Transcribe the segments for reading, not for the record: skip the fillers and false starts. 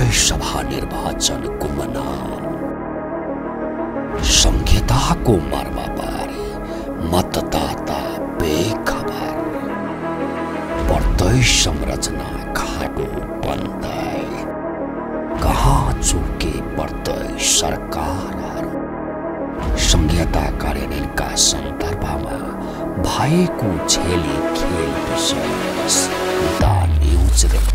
बढ्दै सभा निर्वाचन गुमना संहिताको मर्मबारे मतदाता बेखबर बढ्दै संरचना खाडो बन्दै कहाँ चुके बढ्दै सरकारहरू संहिता कार्यान्वयनका सन्दर्भमा भएको छेली खेल विषय द न्यूज रिपोर्ट।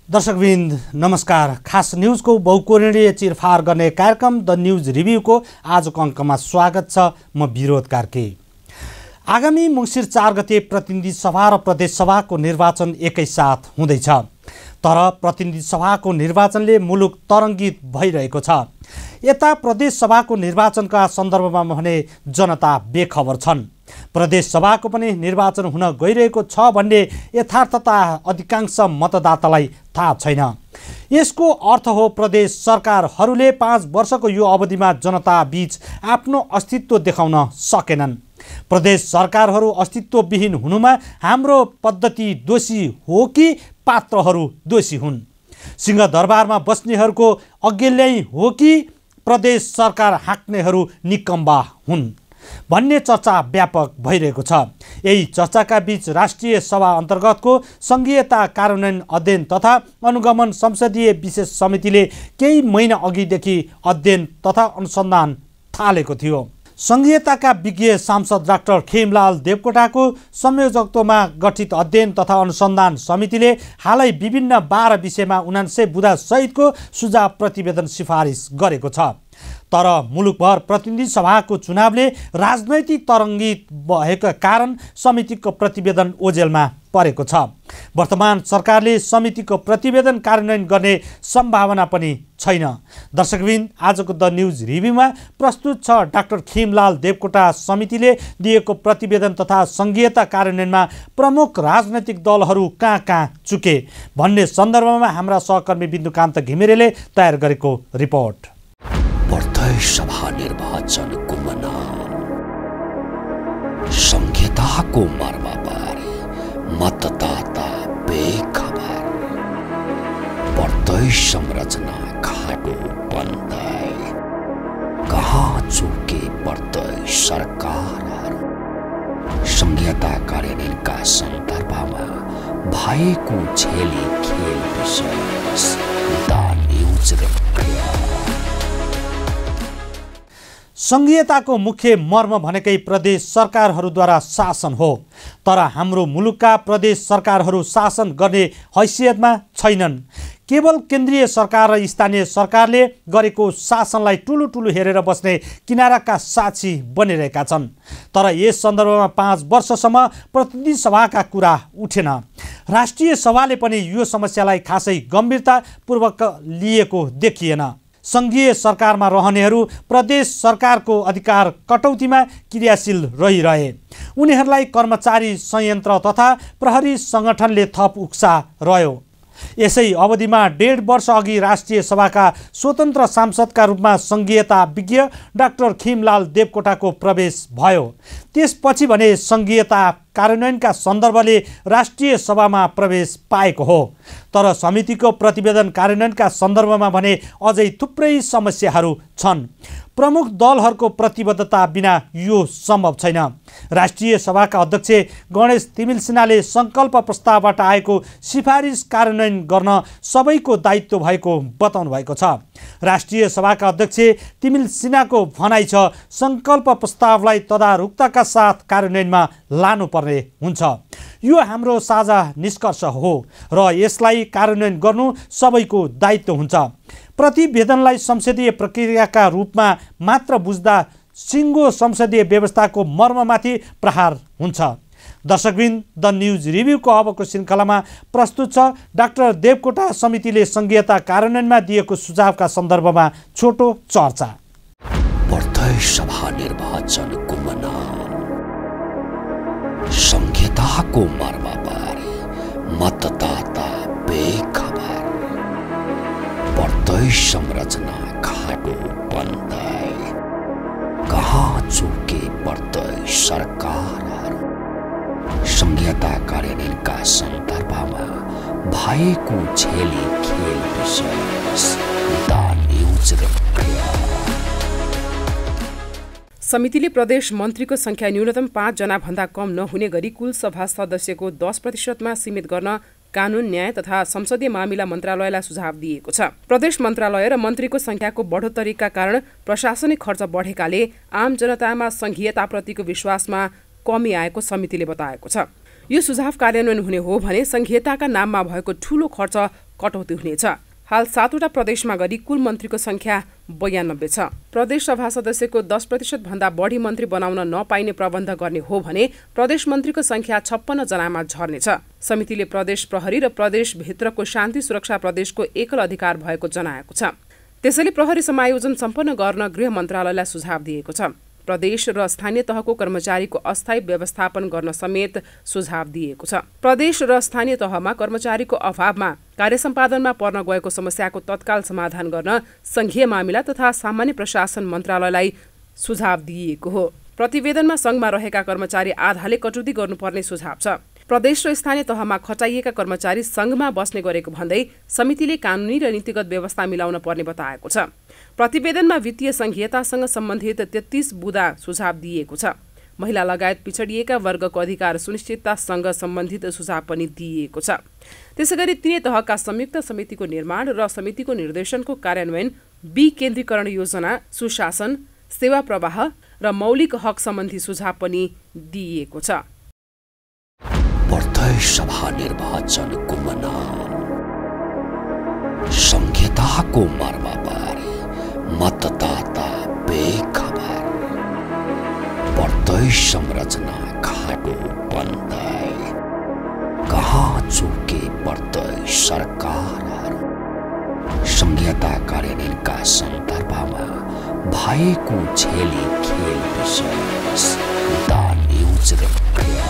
दर्शकवृन्द नमस्कार। खास न्यूजको बहुकोणीय चिरफार गर्ने कार्यक्रम द न्यूज रिभ्यूको आजको अङ्कमा स्वागत छ। म विरोध कार्के। आगामी मङ्सिर 4 गते प्रतिनिधि सभा र प्रदेश सभाको निर्वाचन एकैसाथ हुँदैछ। तर प्रतिनिधि सभाको निर्वाचनले मुलुक तरङ्गित भइरहेको छ। यता प्रदेश सभाको निर्वाचनका सन्दर्भमा भने जनता बेखबर छन्। प्रदेश सभाको पनि निर्वाचन हुन गइरहेको छ भन्ने यथार्थता अधिकांश मतदातालाई थाहा छैन। यसको अर्थ हो प्रदेश सरकारहरूले 5 वर्षको यो अवधिमा जनता बीच आफ्नो अस्तित्व देखाउन सकेनन्। प्रदेश सरकारहरू अस्तित्वविहीन हुनुमा हाम्रो पद्धति दोषी हो कि पात्रहरू दोषी हुन्? सिंहदरबारमा बस्नेहरूको अघिल्यै हो कि प्रदेश सरकार हाँक्नेहरू निकम्बा हुन् भन्ने चर्चा व्यापक भइरहेको छ। यही चर्चाका बीच राष्ट्रिय सभा अन्तर्गतको संघीयता कार्यान्वयन अध्ययन तथा अनुगमन संसदीय विशेष समितिले केही महिना अघिदेखि अध्ययन तथा अनुसन्धान थालेको थियो। संघीयताका विज्ञ सांसद डाक्टर खेमलाल देवकोटाको संयोजकत्वमा गठित अध्ययन तथा अनुसन्धान समितिले हालै विभिन्न 12 विषयमा 79 बुँदा सहितको सुझाव प्रतिवेदन सिफारिस गरेको छ। तर मुलुकभर प्रतिनिधि सभाको चुनावले राजनैतिक तरङ्गित भएका कारण समितिको प्रतिवेदन ओझेलमा परेको छ। वर्तमान सरकारले समितिको प्रतिवेदन कार्यान्वयन गर्ने सम्भावना पनि छैन। दर्शकवृन्द, आजको द न्यूज रिभ्यूमा प्रस्तुत छ डाक्टर खेमलाल देवकोटा समितिले दिएको प्रतिवेदन तथा संघीयता कार्यान्वयनमा प्रमुख राजनैतिक दलहरू कहाँ चुके भन्ने सन्दर्भमा हाम्रा सहकर्मी बिन्दुकान्त घिमिरेले तयार गरेको रिपोर्ट। बढ्दै सभा निर्वाचन गुमना संहिताको मर्मबारे मतदाता बेखबर बढ्दै संरचना खाडो बन्दै कहाँ चुके बढ्दै सरकारहरू संहिता कार्यान्वयनका सन्दर्भमा भएको छेली खेल विषय द न्यूज रिपोर्ट। संघीयताको मुख्य मर्म भनेकै प्रदेश सरकारहरूद्वारा शासन हो। तर हाम्रो मुलुकका प्रदेश सरकारहरू शासन गर्ने हैसियतमा छैनन्। केवल केन्द्रीय सरकार र स्थानीय सरकारले गरेको शासनलाई ठुलो हेरेर बस्ने किनाराका साक्षी बनिरहेका छन्। तर यस सन्दर्भमा 5 वर्षसम्म प्रतिनिधि सभाका कुरा उठेन। राष्ट्रिय सभाले पनि यो समस्यालाई खासै गम्भीरतापूर्वक लिएको देखिएन। संघीय सरकारमा रहनेहरू प्रदेश सरकारको अधिकार कटौतीमा क्रियाशील रहिरहे। उनीहरूलाई कर्मचारी संयन्त्र तथा प्रहरी सङ्गठनले थप उक्सा रह्यो। यसै अवधिमा 1.5 वर्ष अघि राष्ट्रिय सभाका स्वतन्त्र सांसदका रूपमा संघीयता विज्ञ डाक्टर खेमलाल देवकोटाको प्रवेश भयो। त्यसपछि भने संघीयता कार्यान्वयनका सन्दर्भले राष्ट्रिय सभामा प्रवेश पाएको हो। तर समितिको प्रतिवेदन कार्यान्वयनका सन्दर्भमा भने अझै थुप्रै समस्याहरू छन्। प्रमुख दलहरूको प्रतिबद्धता बिना यो सम्भव छैन। राष्ट्रिय सभाका अध्यक्ष गणेश तिमिल सिन्हाले सङ्कल्प प्रस्तावबाट आएको सिफारिस कार्यान्वयन गर्न सबैको दायित्व भएको बताउनु भएको छ। राष्ट्रिय सभाका अध्यक्ष तिमिल सिन्हाको भनाइ छ, सङ्कल्प प्रस्तावलाई तदारुकताका साथ कार्यान्वयनमा लानुपर्ने हुन्छ। यो हाम्रो साझा निष्कर्ष हो र यसलाई कार्यान्वयन गर्नु सबैको दायित्व हुन्छ। प्रतिवेदनलाई संसदीय प्रक्रियाका रूपमा मात्र बुझ्दा सिङ्गो संसदीय व्यवस्थाको मर्ममाथि प्रहार हुन्छ। दर्शकवृन्द, द न्युज रिभ्यूको अबको श्रृङ्खलामा प्रस्तुत छ डाक्टर देवकोटा समितिले संघीयता कार्यान्वयनमा दिएको सुझावका सन्दर्भमा छोटो चर्चा। प्रदेश सभा निर्वाचनको मनाम संघीयताको मर्मबारे मतदाता बेखबर। प्रदेश संरचना खाडो बन्दै कहाँ चुके प्रदेश सरकारहरू। संघीयता कार्यान्वयनका सन्दर्भमा भएको झेली खेल विशेष द न्युज रिभ्यू। समितिले प्रदेश मन्त्रीको संख्या न्यूनतम 5 जनाभन्दा कम नहुने गरी कुल सभा सदस्यको 10% सीमित गर्न कानून, न्याय तथा संसदीय मामिला मन्त्रालयलाई सुझाव दिएको छ। प्रदेश मन्त्रालय र मन्त्रीको संख्याको बढोत्तरीका कारण प्रशासनिक खर्च बढेकाले आम जनतामा संघीयताप्रतिको विश्वासमा कमी आएको समितिले बताएको छ। यो सुझाव कार्यान्वयन हुने हो भने संघीयताका नाममा भएको ठूलो खर्च कटौती हुनेछ। हाल 7वटा प्रदेशमा गरी कुल मन्त्रीको संख्या 92 छ। प्रदेश सभा सदस्यको 10% भन्दा बढी मन्त्री बनाउन नपाइने प्रबन्ध गर्ने हो भने प्रदेश मन्त्रीको संख्या 56 जनामा झर्नेछ। समितिले प्रदेश प्रहरी र प्रदेशभित्रको शान्ति सुरक्षा प्रदेशको एकल अधिकार भएको जनाएको छ। त्यसैले प्रहरी समायोजन सम्पन्न गर्न गृह मन्त्रालयलाई सुझाव दिएको छ। प्रदेश र स्थानीय तहको कर्मचारीको अस्थायी व्यवस्थापन गर्न समेत सुझाव दिएको छ। प्रदेश र स्थानीय तहमा कर्मचारीको अभावमा कार्य सम्पादनमा पर्न गएको समस्याको तत्काल समाधान गर्न संघीय मामिला तथा सामान्य प्रशासन मन्त्रालयलाई सुझाव दिएको हो। प्रतिवेदनमा संघमा रहेका कर्मचारी आधाले कटौती गर्नुपर्ने सुझाव छ। प्रदेश र स्थानीय तहमा खटाइएका कर्मचारी संघमा बस्ने गरेको भन्दै समितिले कानुनी र नीतिगत व्यवस्था मिलाउन पर्ने बताएको छ। प्रतिवेदनमा वित्तीय संघीयतासँग सम्बन्धित 33 बुँदा सुझाव दिएको छ। महिला लगायत पिछडिएका वर्गको अधिकार सुनिश्चिततासँग सम्बन्धित सुझाव पनि दिएको छ। त्यसैगरी तीनै तहका संयुक्त समितिको निर्माण र समितिको निर्देशनको कार्यान्वयन, विकेन्द्रीकरण योजना, सुशासन, सेवा प्रवाह र मौलिक हक सम्बन्धी सुझाव पनि दिएको छ। प्रदेश सभा निर्वाचनको मनाम संघीयताको मर्मबारे मतदाता बेखबर। प्रदेश संरचना खाडो बन्दै कहाँ चुके प्रदेश सरकारहरू। संघीयता कार्यान्वयनका सन्दर्भमा भएको झेली खेल विशेष द न्युज रिभ्यू।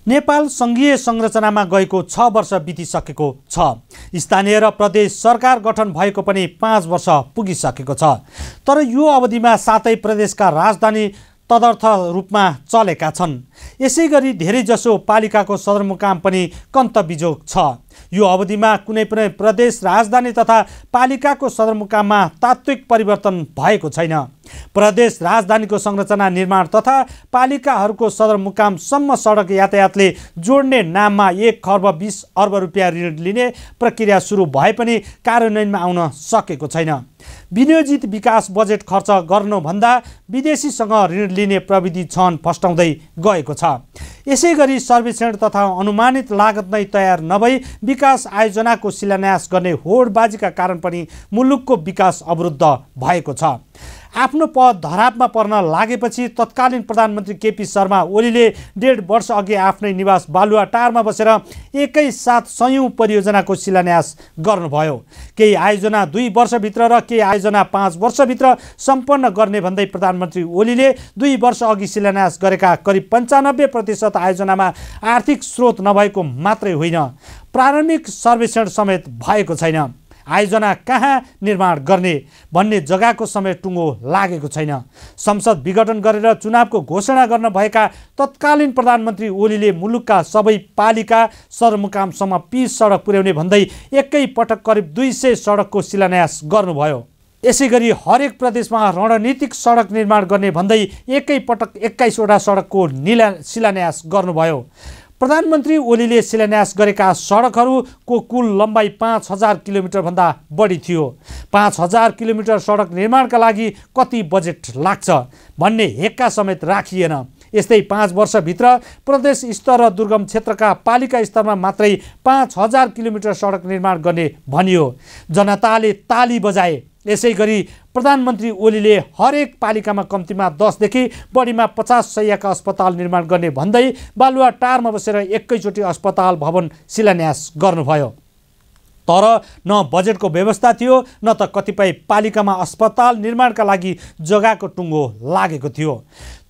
नेपाल संघीय संरचनामा गएको 6 वर्ष बितिसकेको छ। स्थानीय र प्रदेश सरकार गठन भएको पनि 5 वर्ष पुगिसकेको छ। तर यो अवधिमा 7 प्रदेशका राजधानी तदर्थ रूपमा चलेका छन्। यसैगरी धेरैजसो पालिकाको सदरमुकाम पनि कन्तबिजोग छ। यो अवधिमा कुनै पनि प्रदेश राजधानी तथा पालिकाको सदरमुकाममा तात्विक परिवर्तन भएको छैन। प्रदेश राजधानीको संरचना निर्माण तथा पालिकाहरूको सदरमुकामसम्म सडक यातायातले जोड्ने नाममा 1 खर्ब 20 अर्ब रुपियाँ ऋण लिने प्रक्रिया सुरु भए पनि कार्यान्वयनमा आउन सकेको छैन। विनियोजित विकास बजेट खर्च गर्नुभन्दा विदेशीसँग ऋण लिने प्रविधि छन फस्टाउँदै गएको छ। यसैगरी सर्वेक्षण तथा अनुमानित लागत नै तयार नभई विकास आयोजनाको शिलान्यास गर्ने होडबाजीका कारण पनि मुलुकको विकास अवरुद्ध भएको छ। आफ्नो पद धरापमा पर्न लागेपछि तत्कालीन प्रधानमन्त्री केपी शर्मा ओलीले 1.5 वर्ष अघि आफ्नै निवास बालुवाटारमा बसेर एकैसाथ सयौं परियोजनाको शिलान्यास गर्नुभयो। केही आयोजना 2 वर्षभित्र र केही आयोजना 5 वर्षभित्र सम्पन्न गर्ने भन्दै प्रधानमन्त्री ओलीले 2 वर्ष अघि शिलान्यास गरेका करिब 95% आयोजनामा आर्थिक स्रोत नभएको मात्रै होइन, प्रारम्भिक सर्वेक्षण समेत भएको छैन। आयोजना कहाँ निर्माण गर्ने भन्ने जग्गाको समेत टुङ्गो लागेको छैन। संसद विघटन गरेर चुनावको घोषणा गर्न भएका तत्कालीन प्रधानमन्त्री ओलीले मुलुकका सबै पालिका सदरमुकामसम्म पिच सडक पुर्याउने भन्दै एकै पटक करिब 200 सडकको शिलान्यास गर्नुभयो। यसैगरी हरेक प्रदेशमा रणनीतिक सडक निर्माण गर्ने भन्दै एकै पटक 21 वटा सडकको शिलान्यास गर्नुभयो। प्रधानमन्त्री ओलीले शिलान्यास गरेका सडकहरूको कुल लम्बाइ 5000 किलोमिटर भन्दा बढी थियो। 5000 किलोमिटर सडक निर्माणका लागि कति बजेट लाग्छ भन्ने हेक्का समेत राखिएन। यस्तै 5 वर्षभित्र प्रदेश स्तर र दुर्गम क्षेत्रका पालिका स्तरमा मात्रै 5000 किलोमिटर सडक निर्माण गर्ने भनियो। जनताले ताली बजाए। यसैगरी प्रधानमन्त्री ओलीले हरेक पालिकामा कम्तीमा 10 देखि बढीमा 50 शय्याका अस्पताल निर्माण गर्ने भन्दै बालुवाटारमा बसेर एकैचोटि अस्पताल भवन शिलान्यास गर्नुभयो। तर न बजेटको व्यवस्था थियो न त कतिपय पालिकामा अस्पताल निर्माणका लागि जग्गाको टुङ्गो लागेको थियो।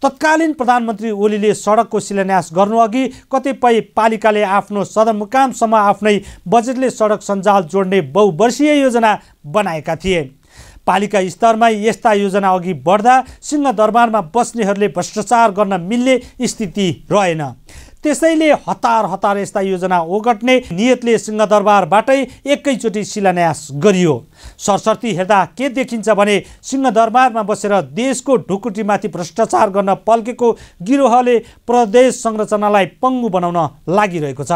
तत्कालीन प्रधानमन्त्री ओलीले सडकको शिलान्यास गर्नुअघि कतिपय पालिकाले आफ्नो सदरमुकामसम्म आफ्नै बजेटले सडक सञ्जाल जोड्ने बहुवर्षीय योजना बनाएका थिए। पालिका स्तरमा यस्ता योजना अघि बढ्दा सिंहदरबारमा बस्नेहरूले भ्रष्टाचार गर्न मिल्ने स्थिति रहेन। त्यसैले हतार यस्ता योजना ओगट्ने नियतले सिंहदरबारबाटै एकैचोटि शिलान्यास गरियो। सरसर्ती हेर्दा के देखिन्छ भने सिंहदरबारमा बसेर देशको ढुकुटीमाथि भ्रष्टाचार गर्न पल्केको गिरोहले प्रदेश संरचनालाई पङ्गु बनाउन लागिरहेको छ।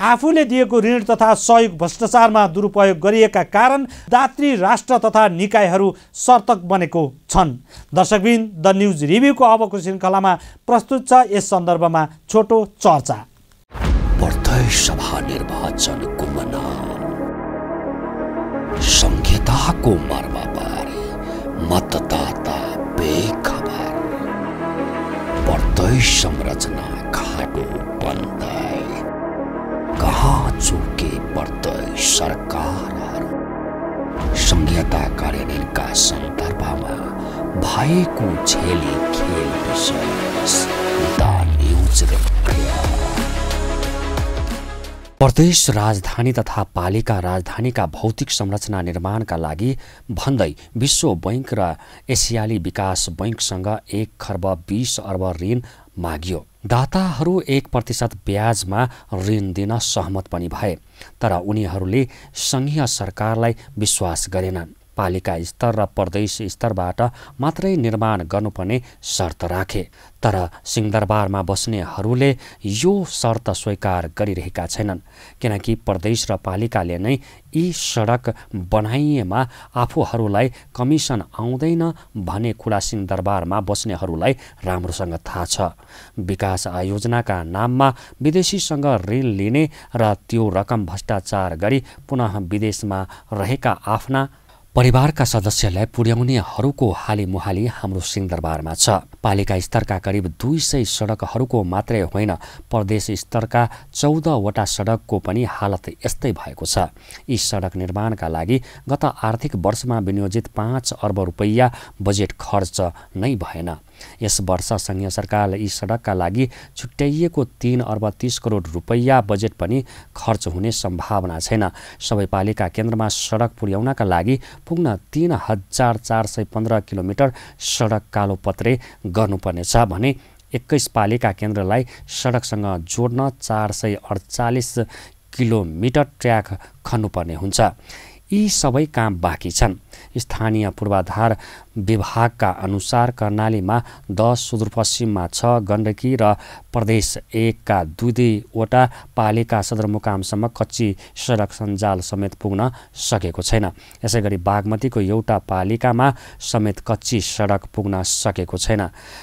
आफूले दिएको ऋण तथा सहयोग भ्रष्टाचारमा दुरुपयोग गरिएका कारण दात्री राष्ट्र तथा निकायहरू सर्तक बनेको छन्। दर्शकबिन, द न्युज रिभ्यूको अबको श्रृङ्खलामा प्रस्तुत छ यस सन्दर्भमा छोटो चर्चा। प्रदेश सभा निर्वाचनको मनाम संहिताको मर्मबारे मतदाता बेखबर। प्रदेश संरचना खाडो बन्दै कहाँ चुके प्रदेश सरकारहरू। संहिता कार्यान्वयनका सन्दर्भमा भएको झेली खेल विषय द न्युज रिभ्यू। प्रदेश राजधानी तथा पालिका राजधानीका भौतिक संरचना निर्माणका लागि भन्दै विश्व बैंक र एसियाली विकास बैंकसँग 1 खर्ब 20 अर्ब ऋण मागियो। दाताहरू 1% ब्याजमा ऋण दिन सहमत पनि भए, तर उनीहरूले संघीय सरकारलाई विश्वास गरेनन्। पालिका स्तर र प्रदेश स्तरबाट मात्रै निर्माण गर्नुपर्ने शर्त राखे। तर सिंहदरबारमा बस्नेहरूले यो शर्त स्वीकार गरिरहेका छैनन्, किनकि प्रदेश र पालिकाले नै यी सडक बनाइएमा आफूहरूलाई कमिसन आउँदैन भन्ने कुरा सिंहदरबारमा बस्नेहरूलाई राम्रोसँग थाहा छ। विकास आयोजनाका नाममा विदेशीसँग ऋण लिने र त्यो रकम भ्रष्टाचार गरी पुनः विदेशमा रहेका आफ्ना परिवारका सदस्यलाई पुर्याउनेहरूको हालिमुहाली हाम्रो सिंहदरबारमा छ। पालिका स्तरका करिब 200 सडकहरूको मात्रै होइन, प्रदेश स्तरका 14 वटा सडकको पनि हालत यस्तै भएको छ। यी सडक निर्माणका लागि गत आर्थिक वर्षमा विनियोजित 5 अर्ब रुपैयाँ बजेट खर्च नै भएन। यस वर्ष संघीय सरकारले यी सडकका लागि छुट्याइएको 3 अर्ब 30 करोड रुपैयाँ बजेट पनि खर्च हुने सम्भावना छैन। सबै पालिका केन्द्रमा सडक पुर्याउनका लागि पुग्न 3415 किलोमिटर सडक कालोपत्रे गर्नुपर्नेछ भने 21 पालिका केन्द्रलाई सडकसँग जोड्न 448 किलोमिटर ट्र्याक खन्नुपर्ने हुन्छ। यी सबै काम बाँकी छन्। स्थानीय पूर्वाधार विभागका अनुसार कर्णालीमा 10, सुदूरपश्चिममा 6, गण्डकी र प्रदेश 1 का 2 पालिका सदरमुकामसम्म कच्ची सडक सञ्जाल समेत पुग्न सकेको छैन। यसैगरी बागमतीको एउटा पालिकामा समेत कच्ची सडक पुग्न सकेको छैन।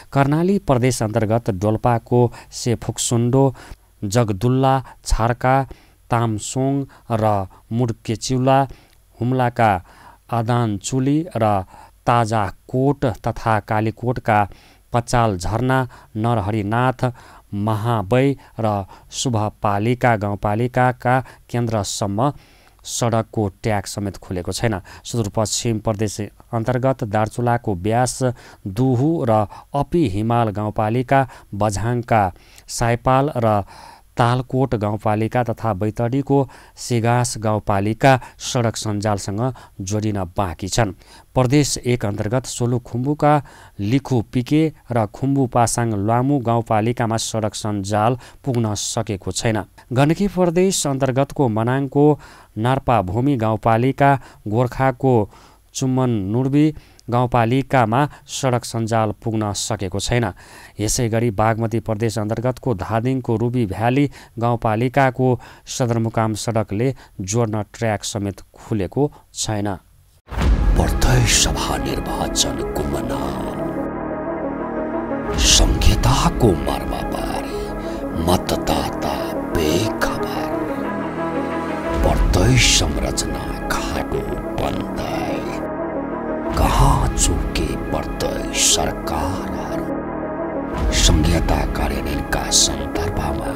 कर्णाली प्रदेश अन्तर्गत डोल्पाको सेफुक्सुन्डो, जगदुल्ला, छार्का, तामसोङ र मुडकेचिउला, हुम्लाका आदानचुली र ताजाकोट तथा कालीकोटका पचाल झरना, नरहरिनाथ, महाबै र शुभपालिका गाउँपालिकाका केन्द्रसम्म सडकको ट्याग समेत खुलेको छैन। सुदूरपश्चिम प्रदेश अन्तर्गत दार्चुलाको ब्यास, दुहु र अपी हिमाल गाउँपालिका, बझाङका साइपाल र तालकोट गाउँपालिका तथा बैतडीको सिगास गाउँपालिका सडक सञ्जालसँग जोडिन बाँकी छन्। प्रदेश 1 अन्तर्गत सोलुखुम्बुका लिखुपिके र खुम्बु पासाङ लामु गाउँपालिकामा सडक सञ्जाल पुग्न सकेको छैन। गण्डकी प्रदेश अन्तर्गतको मनाङको नार्पाभूमि गाउँपालिका, गोर्खाको चुम्मन नुर्बी गाउँपालिकामा सडक सञ्जाल पुग्न सकेको छैन। यसैगरी बागमती प्रदेश अन्तर्गतको धादिङको रुबी भ्याली गाउँपालिकाको सदरमुकाम सडकले जोड्न ट्र्याक समेत खुलेको छैन। प्रदेश सभा निर्वाचनको मनाम संहिताको मर्मबारे मतदाता बेखबर। प्रदेश संरचना खाडो बन्दै कहाँ चुके पर्दै सरकारहरू। संहिता कार्यान्वयनका सन्दर्भमा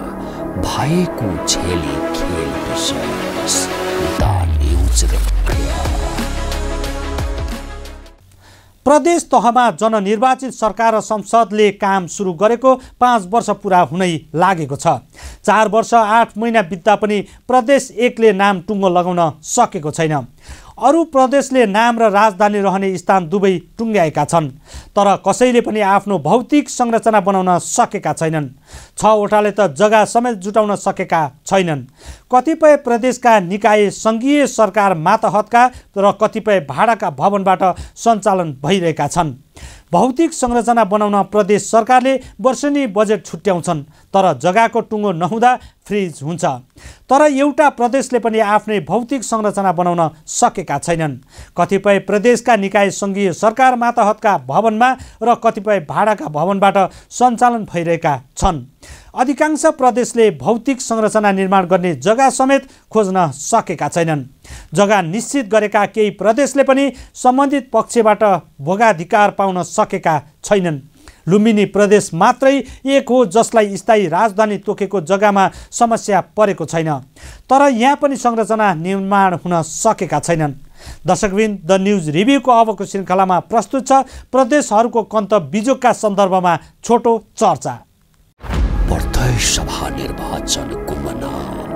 भएको झेली खेल विषय द न्युज रिपोर्ट। प्रदेश तहमा जननिर्वाचित सरकार र संसदले काम सुरु गरेको 5 वर्ष पुरा हुनै लागेको छ। 4 वर्ष 8 महिना बित्दा पनि प्रदेश 1ले नाम टुङ्गो लगाउन सकेको छैन। अरू प्रदेशले नाम र राजधानी रहने स्थान दुवै टुङ्ग्याएका छन्, तर कसैले पनि आफ्नो भौतिक संरचना बनाउन सकेका छैनन्। 6 वटाले त जग्गा समेत जुटाउन सकेका छैनन्। कतिपय प्रदेशका निकाय सङ्घीय सरकार मातहतका र कतिपय भाडाका भवनबाट सञ्चालन भइरहेका छन्। भौतिक संरचना बनाउन प्रदेश सरकारले वर्षेनी बजेट छुट्याउँछन्, तर जग्गाको टुङ्गो नहुँदा फ्रिज हुन्छ। तर एउटा प्रदेशले पनि आफ्नै भौतिक संरचना बनाउन सकेका छैनन्। कतिपय प्रदेशका निकाय सङ्घीय सरकार मातहतका भवनमा र कतिपय भाडाका भवनबाट सञ्चालन भइरहेका छन्। अधिकांश प्रदेशले भौतिक संरचना निर्माण गर्ने जग्गा समेत खोज्न सकेका छैनन्। जग्गा निश्चित गरेका केही प्रदेशले पनि सम्बन्धित पक्षबाट भोगाधिकार पाउन सकेका छैनन्। लुम्बिनी प्रदेश मात्रै एक हो जसलाई स्थायी राजधानी तोकेको जग्गामा समस्या परेको छैन, तर यहाँ पनि संरचना निर्माण हुन सकेका छैनन्। दर्शकबिन, द न्युज रिभ्यूको अबको श्रृङ्खलामा प्रस्तुत छ प्रदेशहरूको कन्त बिजोगका सन्दर्भमा छोटो चर्चा। प्रदेश सभा निर्वाचनको मनाम,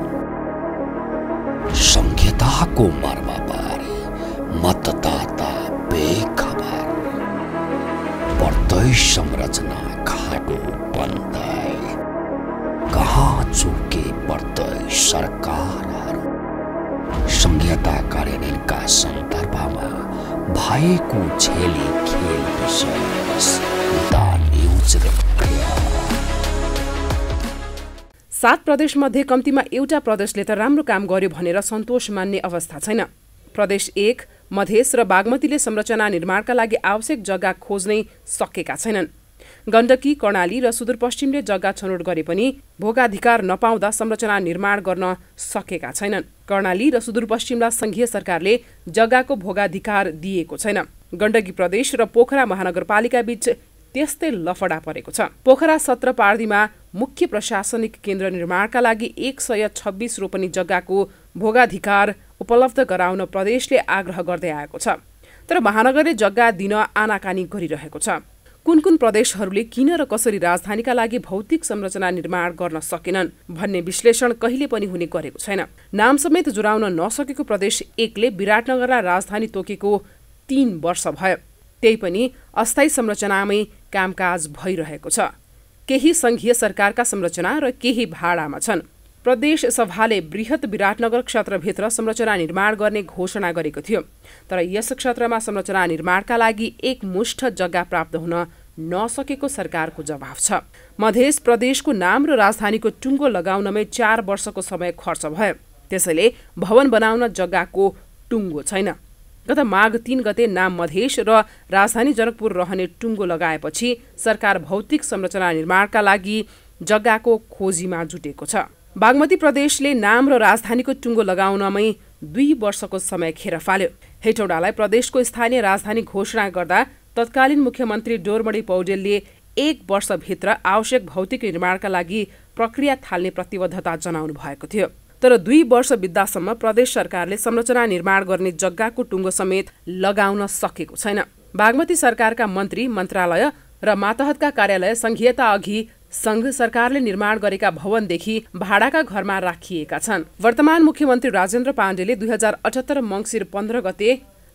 संहिताको मर्मबारे मतदाता बेखबर। प्रदेश संरचना खाडो बन्दै कहाँ चुके प्रदेश सरकारहरू। संहिता कार्यान्वयनका सन्दर्भमा भएको झेली खेल विषय द न्युज रिपोर्ट। 7 प्रदेशमध्ये कम्तीमा एउटा प्रदेशले त राम्रो काम गर्यो भनेर सन्तोष मान्ने अवस्था छैन। प्रदेश 1, मधेस र बागमतीले संरचना निर्माणका लागि आवश्यक जग्गा खोज्नै सकेका छैनन्। गण्डकी, कर्णाली र सुदूरपश्चिमले जग्गा छनौट गरे पनि भोगाधिकार नपाउँदा संरचना निर्माण गर्न सकेका छैनन्। कर्णाली र सुदूरपश्चिमलाई सङ्घीय सरकारले जग्गाको भोगाधिकार दिएको छैन। गण्डकी प्रदेश र पोखरा महानगरपालिका बीच त्यस्तै लफडा परेको छ। पोखरा 17 पार्दीमा मुख्य प्रशासनिक केन्द्र निर्माणका लागि 126 रोपनी जग्गाको भोगाधिकार उपलब्ध गराउन प्रदेशले आग्रह गर्दै आएको छ, तर महानगरले जग्गा दिन आनाकानी गरिरहेको छ। कुन कुन प्रदेशहरूले किन र कसरी राजधानीका लागि भौतिक संरचना निर्माण गर्न सकेनन् भन्ने विश्लेषण कहिले पनि हुने गरेको छैन। नाम समेत जुराउन नसकेको प्रदेश 1ले विराटनगरलाई राजधानी तोकेको 3 वर्ष भयो। त्यही पनि अस्थायी संरचनामै कामकाज भइरहेको छ। केही सङ्घीय सरकारका संरचना र केही भाडामा छन्। प्रदेश सभाले बृहत विराटनगर क्षेत्रभित्र संरचना निर्माण गर्ने घोषणा गरेको थियो, तर यस क्षेत्रमा संरचना निर्माणका लागि एक मुष्ठ जग्गा प्राप्त हुन नसकेको सरकारको जवाफ छ। मधेस प्रदेशको नाम र राजधानीको टुङ्गो लगाउनमै 4 वर्षको समय खर्च भयो, त्यसैले भवन बनाउन जग्गाको टुङ्गो छैन। गत माघ 3 गते नाम मधेस र राजधानी जनकपुर रहने टुङ्गो लगाएपछि सरकार भौतिक संरचना निर्माणका लागि जग्गाको खोजीमा जुटेको छ। बागमती प्रदेशले नाम र राजधानीको टुङ्गो लगाउनमै 2 वर्षको समय खेर फाल्यो। हेटौडालाई प्रदेशको स्थानीय राजधानी घोषणा गर्दा तत्कालीन मुख्यमन्त्री डोरमणि पौडेलले 1 वर्षभित्र आवश्यक भौतिक निर्माणका लागि प्रक्रिया थाल्ने प्रतिबद्धता जनाउनु भएको थियो, तर 2 वर्ष बित्दासम्म प्रदेश सरकारले संरचना निर्माण गर्ने जग्गाको टुङ्गो समेत लगाउन सकेको छैन। बागमती सरकारका मन्त्री, मन्त्रालय र मातहतका कार्यालय सङ्घीयता अघि सङ्घ सरकारले निर्माण गरेका भवनदेखि भाडाका घरमा राखिएका छन्। वर्तमान मुख्यमन्त्री राजेन्द्र पाण्डेले 2078 मङ्सिर 15 गते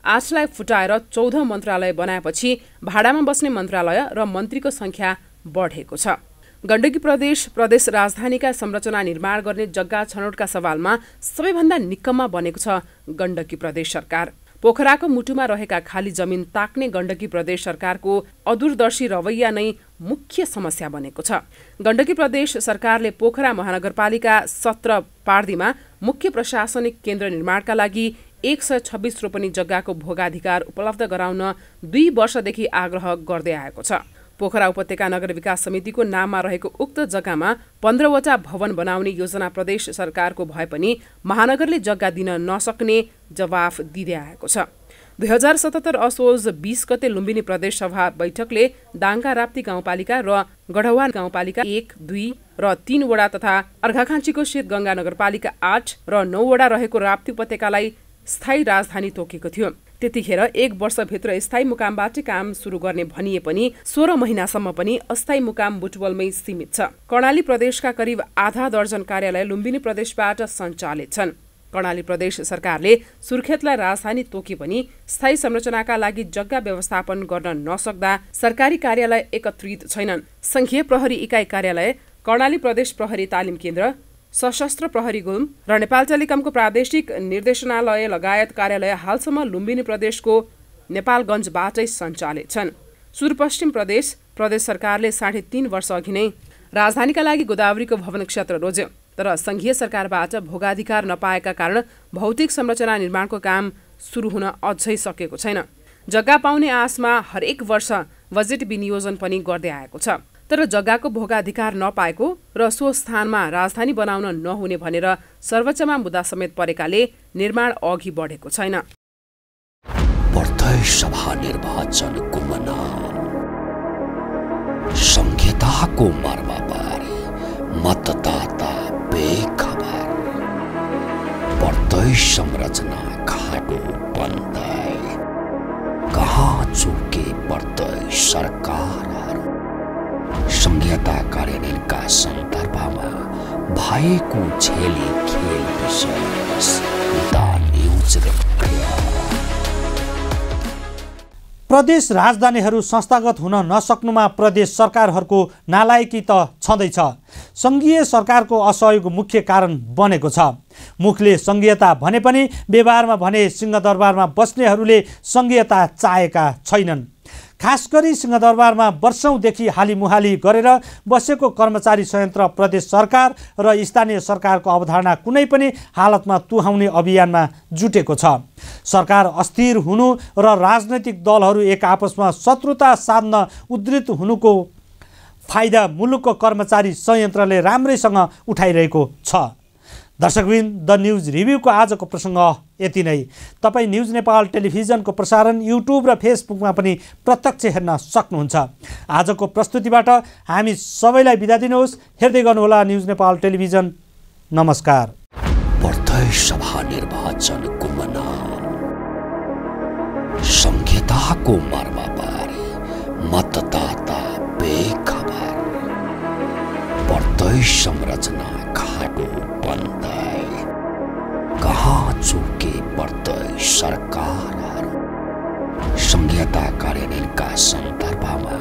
8लाई फुटाएर 14 मन्त्रालय बनाएपछि भाडामा बस्ने मन्त्रालय र मन्त्रीको संख्या बढेको छ। गण्डकी प्रदेश राजधानीका संरचना निर्माण गर्ने जग्गा छनौटका सवालमा सबैभन्दा निकम्मा बनेको छ गण्डकी प्रदेश सरकार। पोखराको मुटुमा रहेका खाली जमिन ताक्ने गण्डकी प्रदेश सरकारको अदूरदर्शी रवैया नै मुख्य समस्या बनेको छ। गण्डकी प्रदेश सरकारले पोखरा महानगरपालिका 17 पार्दीमा मुख्य प्रशासनिक केन्द्र निर्माणका लागि 126 रोपनी जग्गाको भोगाधिकार उपलब्ध गराउन 2 वर्षदेखि आग्रह गर्दै आएको छ। पोखरा उपत्यका नगर विकास समितिको नाममा रहेको उक्त जग्गामा 15वटा भवन बनाउने योजना प्रदेश सरकारको भए पनि महानगरले जग्गा दिन नसक्ने जवाफ दिँदै आएको छ। 2077 असोज 20 गते लुम्बिनी प्रदेश सभा बैठकले दाङका राप्ती गाउँपालिका र गढवाल गाउँपालिका 1, 2 र 3 वडा तथा अर्घाखाँचीको शीतगङ्गा नगरपालिका 8 र 9 वडा रहेको राप्ती उपत्यकालाई स्थायी राजधानी तोकेको थियो। त्यतिखेर 1 वर्षभित्र स्थायी मुकामबाट काम सुरु गर्ने भनिए पनि 16 महिनासम्म पनि अस्थायी मुकाम बुटवलमै सीमित छ। कर्णाली प्रदेशका करिब आधा दर्जन कार्यालय लुम्बिनी प्रदेशबाट सञ्चालित छन्। कर्णाली प्रदेश सरकारले सुर्खेतलाई राजधानी तोके पनि स्थायी संरचनाका लागि जग्गा व्यवस्थापन गर्न नसक्दा सरकारी कार्यालय एकत्रित छैनन्। संघीय प्रहरी इकाइ कार्यालय, कर्णाली प्रदेश प्रहरी तालिम केन्द्र, सशस्त्र प्रहरी गुल्म र नेपाल टेलिकमको प्रादेशिक निर्देशनालय लगायत कार्यालय हालसम्म लुम्बिनी प्रदेशको नेपालगञ्जबाटै सञ्चालित छन्। सुदूरपश्चिम प्रदेश सरकारले 3.5 वर्ष अघि नै राजधानीका लागि गोदावरीको भवन क्षेत्र रोज्यो, तर संघीय सरकारबाट भोगाधिकार नपाएका कारण भौतिक संरचना निर्माणको काम सुरु हुन अझै सकेको छैन। जग्गा पाउने आशमा हरेक वर्ष बजेट विनियोजन पनि गर्दै आएको छ, तर जग्गाको भोगाधिकार नपाएको र सो स्थानमा राजधानी बनाउन नहुने भनेर सर्वोच्चमा मुद्दा समेत परेकाले निर्माण अघि बढेको छैन। प्रदेश सभा निर्वाचनको संहिताको मर्मबारे मतदाता बेखबर, प्रदेश संरचना खाडो बन्दै कहाँ चुके प्रदेश सरकारहरू, संहिता कार्यान्वयनका सन्दर्भमा भएको छेली खेल विषय द न्युज रिपोर्ट। प्रदेश राजधानीहरू संस्थागत हुन नसक्नुमा प्रदेश सरकारहरूको नालायकी त छँदैछ, संघीय सरकारको असहयोग मुख्य कारण बनेको छ। मुखले संघीयता भने पनि व्यवहारमा भने सिंहदरबारमा बस्नेहरूले संघीयता चाहेका छैनन्। खास गरी सिंहदरबारमा वर्षौंदेखि हालिमुहाली गरेर बसेको कर्मचारी संयन्त्र प्रदेश सरकार र स्थानीय सरकारको अवधारणा कुनै पनि हालतमा तुहाउने अभियानमा जुटेको छ। सरकार अस्थिर हुनु र राजनैतिक दलहरू एक आपसमा शत्रुता साध्न उद्धृत हुनुको फाइदा मुलुकको कर्मचारी संयन्त्रले राम्रैसँग उठाइरहेको छ। दर्शकवृन्द, द न्युज रिभ्यूको आजको प्रसङ्ग यति नै। तपाईँ न्युज नेपाल टेलिभिजनको प्रसारण युट्युब र फेसबुकमा पनि प्रत्यक्ष हेर्न सक्नुहुन्छ। आजको प्रस्तुतिबाट हामी सबैलाई बिदा दिनुहोस्। हेर्दै गर्नुहोला न्युज नेपाल टेलिभिजन। नमस्कार। प्रदेश सभा निर्वाचनको संहिताको मर्मबारे मतदाता बेखबर, प्रदेश संरचना खाडो बन्दै कहाँ चुके प्रदेश सरकारहरू, संहिता कार्यान्वयनका सन्दर्भमा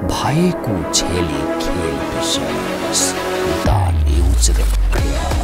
भएको छेली खेल विषय द न्युज रिपोर्ट।